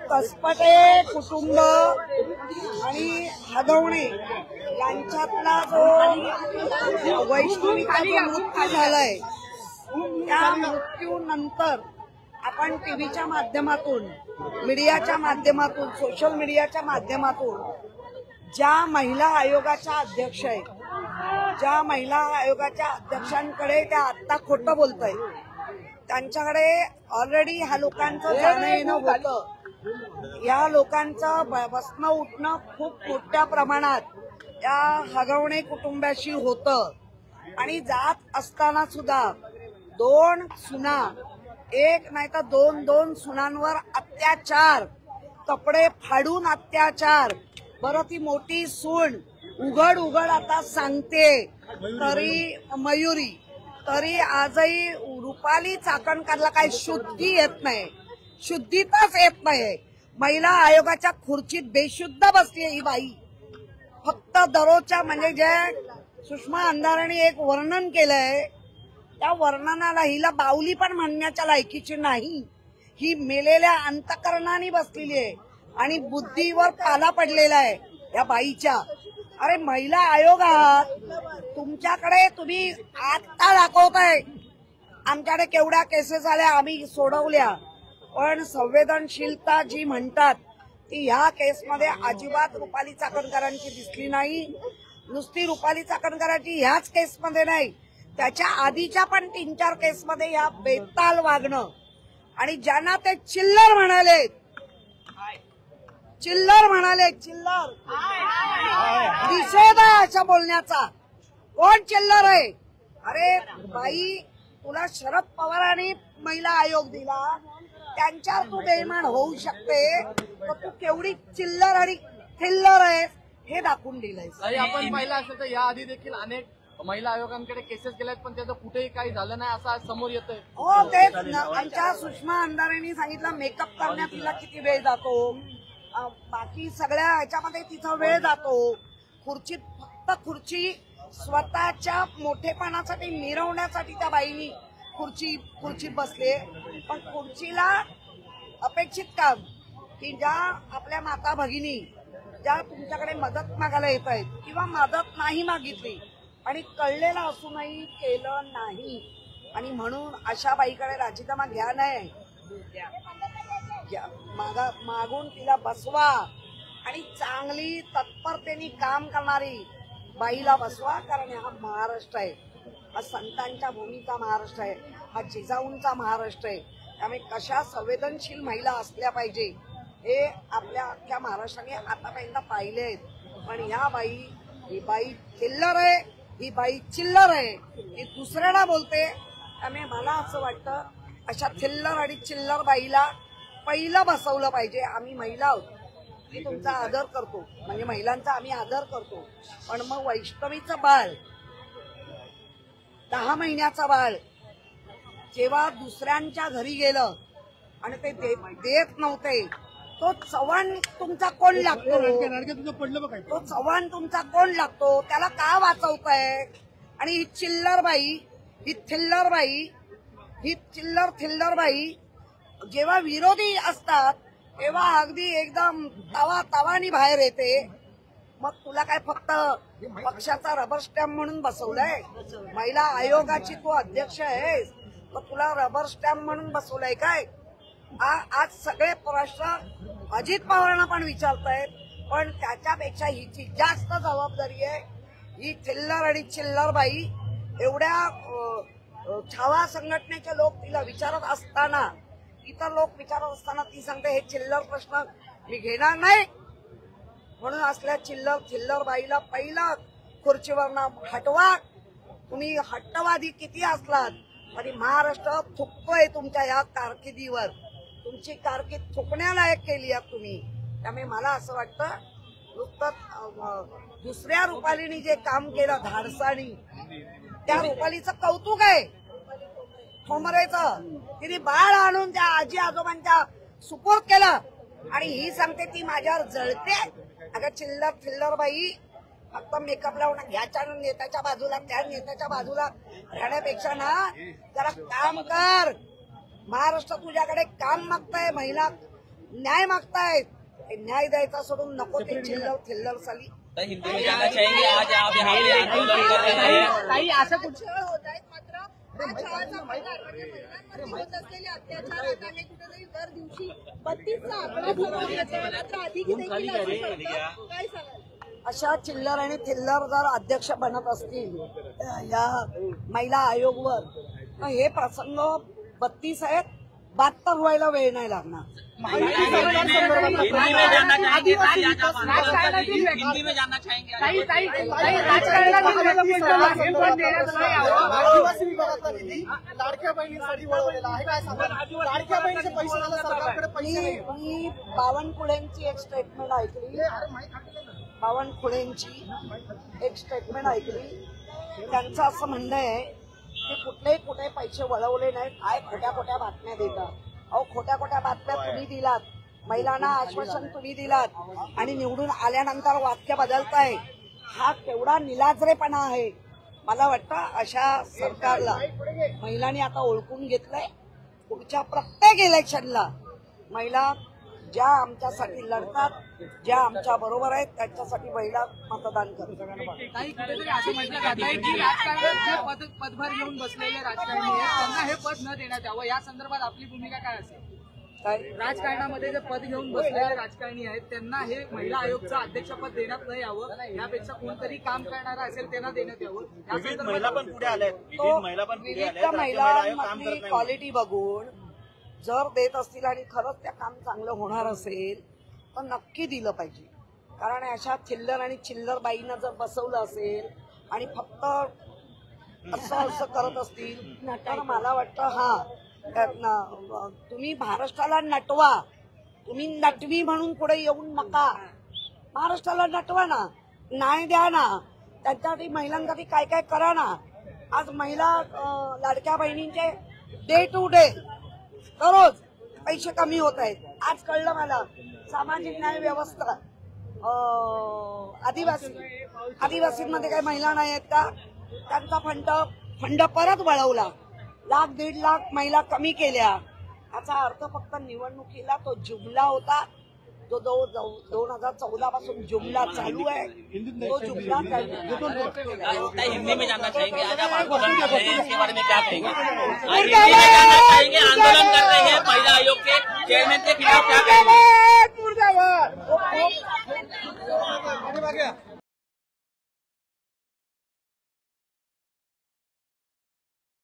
कसपटे कुटुंब आणि हगवणे यांच्यातला जो वैष्णवीचा जो मृत्यू झालाय त्या मृत्यूनंतर आपण टीव्हीच्या माध्यमातून, मीडियाच्या माध्यमातून, सोशल मीडियाच्या माध्यमातून ज्या महिला आयोगाच्या अध्यक्ष आहेत, ज्या महिला आयोगाच्या अध्यक्षांकडे त्या आत्ता खोटं बोलतायत, त्यांच्याकडे ऑलरेडी ह्या लोकांचं जाणं येणं होतं. या लोकांचं बसणं उठणं खूप मोठ्या प्रमाणात या हगवणे कुटुंबाशी होतं. आणि जात असताना सुद्धा 2 सुना, 1 नाही तर 2 सुनांवर अत्याचार, कपडे फाडून अत्याचार. बरं, ती मोठी सून उघड आता सांगते तरी मयुरी, तरी आजही रुपाली चाकणकरला काही शुद्धी येत नाही, शुद्धीतच येत नाही. महिला आयोगाच्या खुर्चीत बेशुद्ध बसली ही बाई. फक्त दररोजच्या म्हणजे जे सुषमा अंधारेंनी एक वर्णन केलंय त्या वर्णनाला हिला बावली पण म्हणण्याच्या लायकीची नाही. ही मेलेल्या अंतकरणाने बसलेली आहे आणि बुद्धीवर पाला पडलेला आहे या बाईच्या. अरे महिला आयोग आहात, तुमच्याकडे तुम्ही आत्ता दाखवताय आमच्याकडे केवढ्या केसेस आल्या, आम्ही सोडवल्या, पण संवेदनशीलता जी म्हणतात ती ह्या केसमध्ये अजिबात रुपाली चाकणकरांची दिसली नाही. नुसती रुपाली चाकणकरांची ह्याच केसमध्ये नाही, त्याच्या आधीच्या पण 3-4 केसमध्ये या बेताल वागणं. आणि ज्यांना ते चिल्लर म्हणाले, चिल्लर निषेध आहे अशा बोलण्याचा. कोण चिल्लर आहे? अरे बाई, तुला शरद पवारांनी महिला आयोग दिला, त्यांच्यावर तू बेईमान होऊ शकते, तर तू केवढी चिल्लर आणि थिल्लर आहे हे दाखवून दिलंय. आपण पाहिलं असेल तर याआधी देखील अनेक महिला आयोगांकडे केसेस गेल्यात, पण त्याचं कुठेही काही झालं नाही असं आज समोर येतंय. हो, तेच आमच्या सुषमा अंधारेंनी सांगितलं, मेकअप करण्यात तिला किती वेळ जातो, बाकी सगळ्या ह्याच्यामध्ये तिचा वेळ जातो. खुर्चीत फक्त खुर्ची स्वतःच्या मोठेपणासाठी मिरवण्यासाठी त्या बाईनी खुर्चीत बसले. पण खुर्चीला अपेक्षित काम की ज्या आपल्या माता भगिनी ज्या तुमच्याकडे मदत मागायला येत आहेत किंवा मदत नाही मागितली आणि कळलेलं असूनही केलं नाही, आणि म्हणून अशा बाईकडे राजीनामा घ्या नाही, मागून तिला बसवा आणि चांगली तत्परतेने काम करणारी बाईला बसवा. कारण हा महाराष्ट्र आहे, हा संतांच्या भूमीचा महाराष्ट्र आहे, हा जिजाऊंचा महाराष्ट्र आहे. त्यामुळे कशा संवेदनशील महिला असल्या पाहिजे हे आपल्या अख्ख्या महाराष्ट्राने आतापर्यंत पाहिले आहेत. पण ही बाई चिल्लर आहे, ही बाई चिल्लर आहे, ही दुसऱ्याला बोलते. त्यामुळे मला असं वाटतं अशा थिल्लर आणि चिल्लर बाईला पहिलं बसवलं पाहिजे. आम्ही महिला आहोत, मी तुमचा आदर करतो, म्हणजे महिलांचा आम्ही आदर करतो, पण मग वैष्णवीचं बाळ, 10 महिन्याचं बाळ जेव्हा दुसऱ्यांच्या घरी गेलं आणि ते देत नव्हते, तो चव्हाण तुमचा कोण लागतो? तो चव्हाण तुमचा कोण लागतो? त्याला का वाचवताय? आणि ही चिल्लर बाई, ही थिल्लर बाई, ही थिल्लर बाई जेव्हा विरोधी असतात तेव्हा अगदी एकदम तवानी बाहेर येते. मग तुला काय फक्त पक्षाचा रबर स्टॅम्प म्हणून बसवलंय? महिला आयोगाची तू अध्यक्ष आहेस, मग तुला रबर स्टॅम्प म्हणून बसवलंय काय? आज सगळे प्रश्न अजित पवारांना पण विचारतायत, पण त्याच्यापेक्षा हिची जास्त जबाबदारी आहे. ही थिल्लर आणि चिल्लर बाई एवढ्या छावा संघटनेचे लोक तिला विचारत असताना, इतर लोक विचारत असताना ती सांगते हे चिल्लर प्रश्न मी घेणार नाही. म्हणून असल्या थिल्लर बाईला पहिला खुर्चीवरनं हटवा. तुम्ही हट्टवादी किती असलात तरी महाराष्ट्र थुकतोय तुमच्या या कारकिर्दीवर. तुमची कारकीर्द थुकण्यालायक केली आहे तुम्ही. त्यामुळे मला असं वाटतं नुसतं दुसऱ्या रुपालीनी जे काम केलं धाडसानी, त्या रुपालीचं कौतुक आहे. ठोंबरेचं तिने बाळ आणून त्या आजी आजोबांच्या सुपूर्द केलं आणि ही सांगते ती माझ्यावर जळते. अगं चिल्लर बाई, फक्त मेकअप लावून ह्याच्या नेत्याच्या बाजूला त्या नेत्याच्या बाजूला राहण्यापेक्षा ना जरा काम कर. महाराष्ट्र तुझ्याकडे काम मागताय. महिला न्याय मागतायत, न्याय द्यायचा सोडून नको ते चिल्लर थिल्लर साली. तो हिंदी में जानना चाहेंगे, आज आप यहाँ पे आंदोलन कर रहे हैं, काही असं कुठं छळ होत आहेत. मात्र हा छळाचा प्रकार म्हणजे महिलांवरती होत असलेले अत्याचार आता हे कुठेतरी दर दिवशी 32चा आकडा समोर येतोय. मात्र अधिक देखील असू शकतं. काय सांगाल? अशा चिल्लर आणि थिल्लर जर अध्यक्ष बनत असतील या महिला आयोगवर, तर हे प्रसंग 32 आहेत, 72 व्हायला वेळ नाही लागणार. हिंदी में जानना चाहेंगे, ताई, आज आप आंदोलन कर रहे हैं, हिंदी में जानना चाहेंगे. आदिवासी विभागातला निधी लाडक्या बहिणीसाठी वळवलेला आहे. काय सांगाल? लाडक्या बहिणीचे पैसे मला सरकारकडे पैसे नाही. मी बावनकुळेंची एक स्टेटमेंट ऐकली, बावनकुळेंची एक स्टेटमेंट ऐकली. त्यांचं असं म्हणणं आहे की कुठे पैसे वळवले नाहीत. काय खोट्या खोट्या बातम्या देतात. अहो, खोट्या खोट्या बातम्या तुम्ही दिलात, महिलांना आश्वासन तुम्ही दिलात आणि निवडून आल्यानंतर वाक्य बदलताय. हा केवढा निलाजरेपणा आहे. मला वाटतं अशा सरकारला महिलांनी आता ओळखून घेतलंय. पुढच्या प्रत्येक इलेक्शनला महिला ज्या आमच्यासाठी लढतात, ज्या आमच्या बरोबर आहेत, त्यांच्यासाठी महिला मतदान करतात. काही कुठेतरी असं म्हटलं जात आहे की राजकारणात जे पदभार घेऊन बसलेले राजकारणी आहेत त्यांना हे पद न देण्यात यावं. या संदर्भात आपली भूमिका काय असेल? काय राजकारणामध्ये जे पद घेऊन बसलेले राजकारणी आहेत त्यांना हे महिला आयोगचं अध्यक्षपद देण्यात न यावं, यापेक्षा कोणतरी काम करणारा असेल त्यांना देण्यात यावं. या विविध महिला पण पुढे आल्यात, तो विविध महिला पण पुढे विविध आल्यात. राज्य महिला आयोग काम महिलांमधली करत नाही. क्वालिटी बघून जर देत असतील आणि खरंच त्या काम चांगलं होणार असेल तर नक्की दिलं पाहिजे. कारण अशा चिल्लर आणि चिल्लर बाईंना जर बसवलं असेल आणि फक्त असं करत असतील तर मला वाटतं तुम्ही महाराष्ट्राला नटवा, तुम्ही नटवी म्हणून पुढे येऊन नका. महाराष्ट्राला नटवा ना, न्याय द्या ना, त्यांच्यासाठी महिलांसाठी काय काय करा ना. आज महिला लाडक्या बहिणींचे डे टू डे दररोज पैसे कमी होत आहेत. आज कळलं मला सामाजिक न्याय व्यवस्था आदिवासींमध्ये काही महिला नाही आहेत का, त्यांचा फंड परत वळवला. 1,00,000-1.5 लाख महिला कमी केल्या. याचा अर्थ फक्त निवडणुकीला तो जुमला होता, जो 2014 पासून जुमला चालू आहे. तो जुमला ताई, हिंदी में जानना चाहेंगे, आज आप आंदोलन कर रहे हैं, इसके बारे में क्या कहेंगे? हिंदी में जानना चाहेंगे, आंदोलन कर रहे हैं महिला आयोग के चेयरमैन के खिलाफ क्या कहेंगे?